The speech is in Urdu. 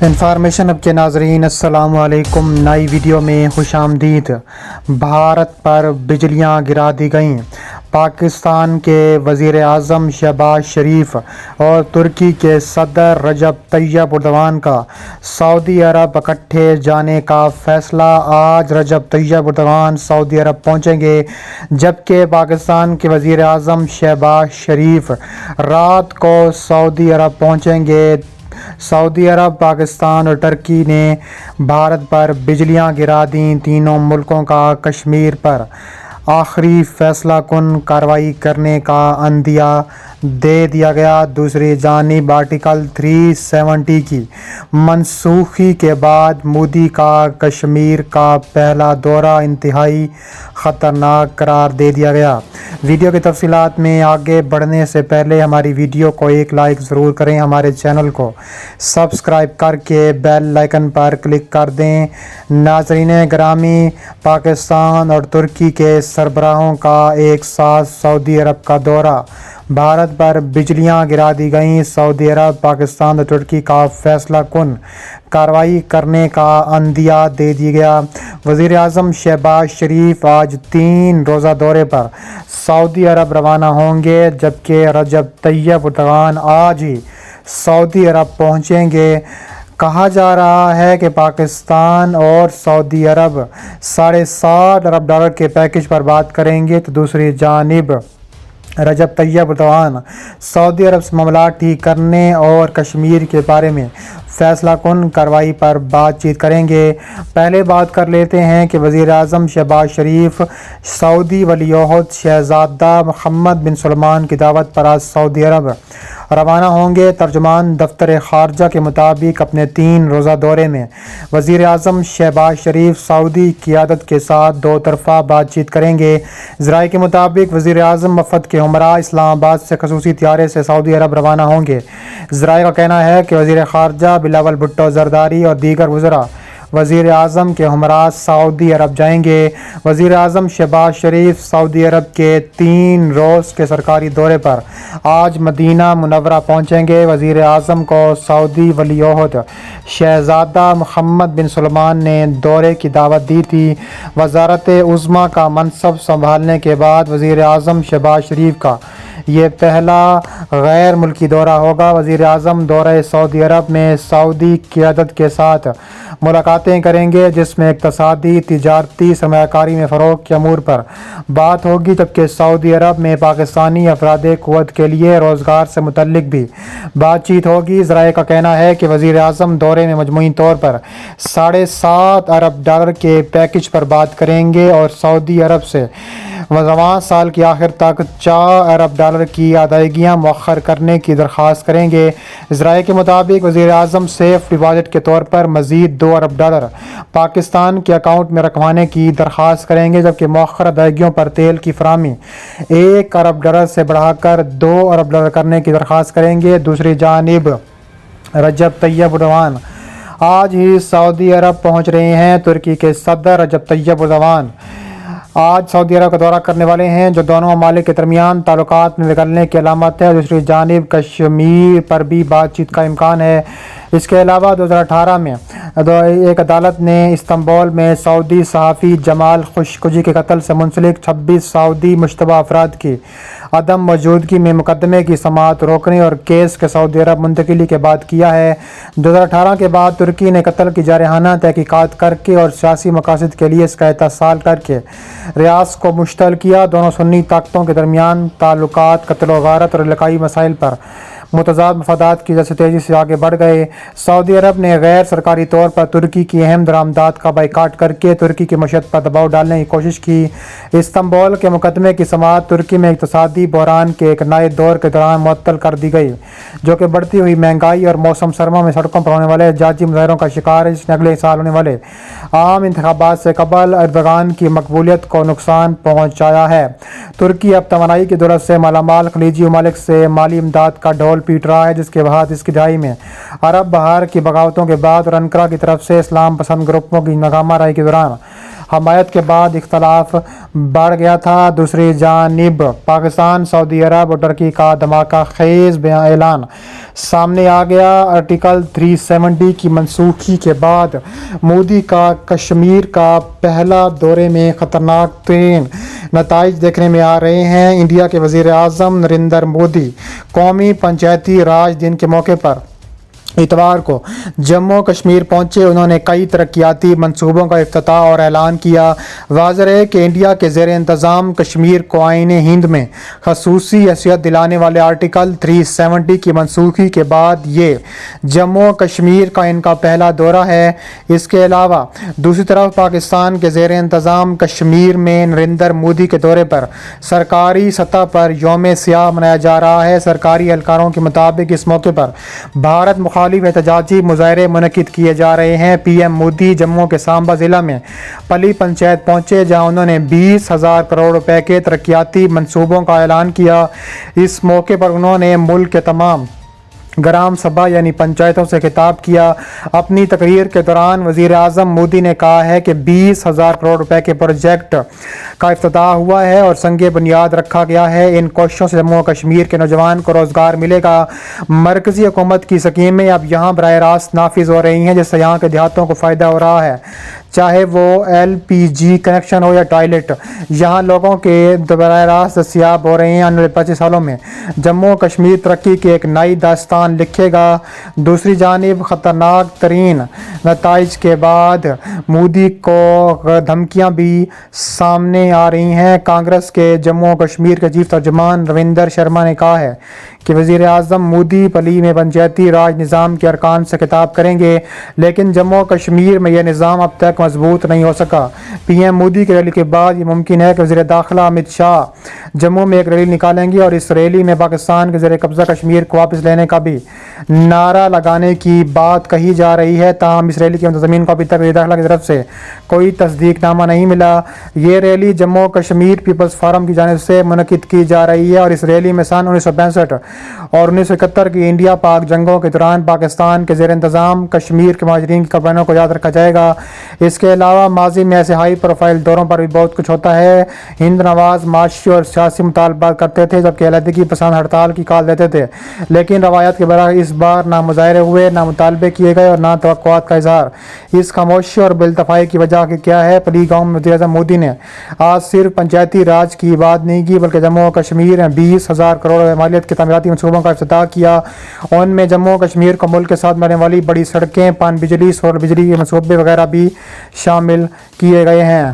انفارمیشن اب کے ناظرین السلام علیکم، نئی ویڈیو میں خوش آمدید۔ بھارت پر بجلیاں گرا دی گئیں۔ پاکستان کے وزیر اعظم شہباز شریف اور ترکی کے صدر رجب طیب اردوان کا سعودی عرب اکٹھے جانے کا فیصلہ۔ آج رجب طیب اردوان سعودی عرب پہنچیں گے، جبکہ پاکستان کے وزیر اعظم شہباز شریف رات کو سعودی عرب پہنچیں گے۔ سعودی عرب، پاکستان اور ترکی نے بھارت پر بجلیاں گرا دیں۔ تینوں ملکوں کا کشمیر پر آخری فیصلہ کن کارروائی کرنے کا عندیہ دے دیا گیا۔ دوسری جانب آرٹیکل 370 کی منسوخی کے بعد مودی کا کشمیر کا پہلا دورہ انتہائی خطرناک قرار دے دیا گیا۔ ویڈیو کی تفصیلات میں آگے بڑھنے سے پہلے ہماری ویڈیو کو ایک لائک ضرور کریں، ہمارے چینل کو سبسکرائب کر کے بیل آئیکن پر کلک کر دیں۔ ناظرین گرامی، پاکستان اور ترکی کے سربراہوں کا ایک ساتھ سعودی عرب کا دورہ۔ بھارت پر بجلیاں گرا دی گئیں۔ سعودی عرب، پاکستان اور ترکی کا فیصلہ کن کارروائی کرنے کا عندیہ دے دیا گیا۔ وزیر اعظم شہباز شریف آج 3 روزہ دورے پر سعودی عرب روانہ ہوں گے، جبکہ رجب طیب اردوان آج ہی سعودی عرب پہنچیں گے۔ کہا جا رہا ہے کہ پاکستان اور سعودی عرب $7.5 ارب کے پیکیج پر بات کریں گے، تو دوسری جانب رجب طیب اردوان سعودی عرب سے معاملات ٹھیک کرنے اور کشمیر کے بارے میں فیصلہ کن کارروائی پر بات چیت کریں گے۔ پہلے بات کر لیتے ہیں کہ وزیر اعظم شہباز شریف سعودی ولی عہد شہزادہ محمد بن سلمان کی دعوت پر آج سعودی عرب روانہ ہوں گے۔ ترجمان دفتر خارجہ کے مطابق اپنے 3 روزہ دورے میں وزیر اعظم شہباز شریف سعودی قیادت کے ساتھ 2 طرفہ بات چیت کریں گے۔ ذرائع کے مطابق وزیر اعظم وفد کے ہمراہ اسلام آباد سے خصوصی طیارے سے سعودی عرب روانہ ہوں گے۔ ذرائع کا کہنا ہے کہ وزیر خارجہ بلاول بھٹو زرداری اور دیگر وزراء وزیر اعظم کے ہمراہ سعودی عرب جائیں گے۔ وزیر اعظم شہباز شریف سعودی عرب کے 3 روز کے سرکاری دورے پر آج مدینہ منورہ پہنچیں گے۔ وزیر اعظم کو سعودی ولی عہد شہزادہ محمد بن سلمان نے دورے کی دعوت دی تھی۔ وزارت عظمیٰ کا منصب سنبھالنے کے بعد وزیر اعظم شہباز شریف کا یہ پہلا غیر ملکی دورہ ہوگا۔ وزیر اعظم دورہ سعودی عرب میں سعودی قیادت کے ساتھ ملاقاتیں کریں گے، جس میں اقتصادی، تجارتی، سرمایہ کاری میں فروغ کے امور پر بات ہوگی، جبکہ سعودی عرب میں پاکستانی افراد قوت کے لیے روزگار سے متعلق بھی بات چیت ہوگی۔ ذرائع کا کہنا ہے کہ وزیر اعظم دورے میں مجموعی طور پر $7.5 ارب کے پیکیج پر بات کریں گے اور سعودی عرب سے رواں سال کی آخر تک $4 ارب کی ادائیگیاں مؤخر کرنے کی درخواست کریں گے۔ ذرائع کے مطابق وزیر اعظم سیف ڈپازٹ کے طور پر مزید $2 ارب پاکستان کے اکاؤنٹ میں رکھوانے کی درخواست کریں گے، جبکہ مؤخر ادائیگیوں پر تیل کی فراہمی $1 ارب سے بڑھا کر $2 ارب کرنے کی درخواست کریں گے۔ دوسری جانب رجب طیب اردوان آج ہی سعودی عرب پہنچ رہے ہیں۔ ترکی کے صدر رجب طیب اردوان آج سعودی عرب کا دورہ کرنے والے ہیں، جو دونوں ممالک کے درمیان تعلقات میں بگڑنے کی علامت ہے۔ دوسری جانب کشمیر پر بھی بات چیت کا امکان ہے۔ اس کے علاوہ 2018 میں ایک عدالت نے استنبول میں سعودی صحافی جمال خاشقجی کے قتل سے منسلک 26 سعودی مشتبہ افراد کی عدم موجودگی میں مقدمے کی سماعت روکنے اور کیس کے سعودی عرب منتقلی کے بعد کیا ہے۔ 2018 کے بعد ترکی نے قتل کی جارحانہ تحقیقات کر کے اور سیاسی مقاصد کے لیے اس کا اتصال کر کے ریاض کو مشتعل کیا۔ دونوں سنی طاقتوں کے درمیان تعلقات قتل و غارت اور علاقائی مسائل پر متضاد مفادات کی وجہ سے تیزی سے آگے بڑھ گئے۔ سعودی عرب نے غیر سرکاری طور پر ترکی کی اہم درآمدات کا بائیکاٹ کر کے ترکی کی معیشت پر دباؤ ڈالنے کی کوشش کی۔ استنبول کے مقدمے کی سماعت ترکی میں اقتصادی بحران کے ایک نئے دور کے دوران معطل کر دی گئی، جو کہ بڑھتی ہوئی مہنگائی اور موسم سرما میں سڑکوں پر ہونے والے احتجاجی مظاہروں کا شکار ہے، جس نے اگلے سال ہونے والے عام انتخابات سے قبل اردوغان کی مقبولیت کو نقصان پہنچایا ہے۔ ترکی اب توانائی کی دولت سے مالا مال خلیجی ممالک سے مالی امداد کا ڈھول پیٹ رہا ہے، جس کے بعد اس کی دہائی میں عرب بہار کی بغاوتوں کے بعد اور انقرہ کی طرف سے اسلام پسند گروپوں کی ناکامہ رہائی کے دوران حمایت کے بعد اختلاف بڑھ گیا تھا۔ دوسری جانب پاکستان، سعودی عرب اور ترکی کا دھماکہ خیز اعلان سامنے آ گیا۔ آرٹیکل 370 کی منسوخی کے بعد مودی کا کشمیر کا پہلا دورے میں خطرناک ترین نتائج دیکھنے میں آ رہے ہیں۔ انڈیا کے وزیر اعظم نریندر مودی قومی پنچایتی راج دن کے موقع پر اتوار کو جموں کشمیر پہنچے۔ انہوں نے کئی ترقیاتی منصوبوں کا افتتاح اور اعلان کیا۔ واضح ہے کہ انڈیا کے زیر انتظام کشمیر کو آئین ہند میں خصوصی حیثیت دلانے والے آرٹیکل 370 کی منسوخی کے بعد یہ جموں کشمیر کا ان کا پہلا دورہ ہے۔ اس کے علاوہ دوسری طرف پاکستان کے زیر انتظام کشمیر میں نریندر مودی کے دورے پر سرکاری سطح پر یوم سیاہ منایا جا رہا ہے۔ سرکاری اہلکاروں کے مطابق اس موقع پر بھارت مخالف احتجاجی مظاہرے منعقد کیے جا رہے ہیں۔ پی ایم مودی جموں کے سامبا ضلع میں پلی پنچایت پہنچے، جہاں انہوں نے 20,000 کروڑ روپے کے ترقیاتی منصوبوں کا اعلان کیا۔ اس موقع پر انہوں نے ملک کے تمام گرام سبھا یعنی پنچایتوں سے خطاب کیا۔ اپنی تقریر کے دوران وزیر اعظم مودی نے کہا ہے کہ 20,000 کروڑ روپے کے پروجیکٹ کا افتتاح ہوا ہے اور سنگ بنیاد رکھا گیا ہے۔ ان کوششوں سے جموں و کشمیر کے نوجوان کو روزگار ملے گا۔ مرکزی حکومت کی اسکیمیں اب یہاں براہ راست نافذ ہو رہی ہیں، جس سے یہاں کے دیہاتوں کو فائدہ ہو رہا ہے، چاہے وہ LPG کنیکشن ہو یا ٹوائلٹ۔ یہاں لوگوں کے براہ راست دستیاب ہو رہے ہیں۔ آنے والے 25 سالوں میں جموں و کشمیر ترقی کی ایک نئی داستان لکھے گا۔ دوسری جانب خطرناک ترین نتائج کے بعد مودی کو دھمکیاں بھی سامنے آ رہی ہیں۔ کانگریس کے جموں و کشمیر کے چیف ترجمان رویندر شرما نے کہا ہے کہ وزیر اعظم مودی پلی میں پنچایتی راج نظام کے ارکان سے خطاب کریں گے، لیکن جموں و کشمیر میں یہ نظام اب تک مضبوط نہیں ہو سکا۔ پی ایم مودی کی ریلی کے بعد یہ ممکن ہے کہ وزیر داخلہ امت شاہ جموں میں ایک ریلی نکالیں گے اور اس ریلی میں پاکستان کے زیر قبضہ کشمیر کو واپس لینے کا بھی نعرہ لگانے کی بات کہی جا رہی ہے۔ تاہم اس ریلی کے منتظمین کو ابھی تک وزیر داخلہ کی طرف سے کوئی تصدیق نامہ نہیں ملا۔ یہ ریلی جموں و کشمیر پیپلز فورم کی جانب سے منعقد کی جا رہی ہے اور اس ریلی میں سن 1965 اور 1971 کی انڈیا پاک جنگوں کے دوران پاکستان کے زیر انتظام کشمیر کے مہاجرین کی قربانیوں کو یاد رکھا جائے گا۔ اس کے علاوہ ماضی میں ایسے ہائی پروفائل دوروں پر بھی بہت کچھ ہوتا ہے۔ ہند نواز معاشی اور سیاسی مطالبات کرتے تھے، جبکہ علیحدگی پسند ہڑتال کی کال دیتے تھے، لیکن روایات کے برعکس اس بار نہ مظاہرے ہوئے، نہ مطالبے کیے گئے اور نہ توقعات کا اظہار۔ اس خاموشی اور بے التفائی کی وجہ کیا ہے؟ پلی گاؤں میں وزیر اعظم مودی نے آج صرف پنچایتی راج کی بات نہیں کی، بلکہ جموں و کشمیر میں 20,000 کروڑ مالیت کے تعمیراتی منصوبوں کا افتتاح کیا۔ ان میں جموں و کشمیر کو ملک کے ساتھ ملنے والی بڑی سڑکیں، پان بجلی، سولر بجلی کے منصوبے وغیرہ بھی شامل کیے گئے ہیں۔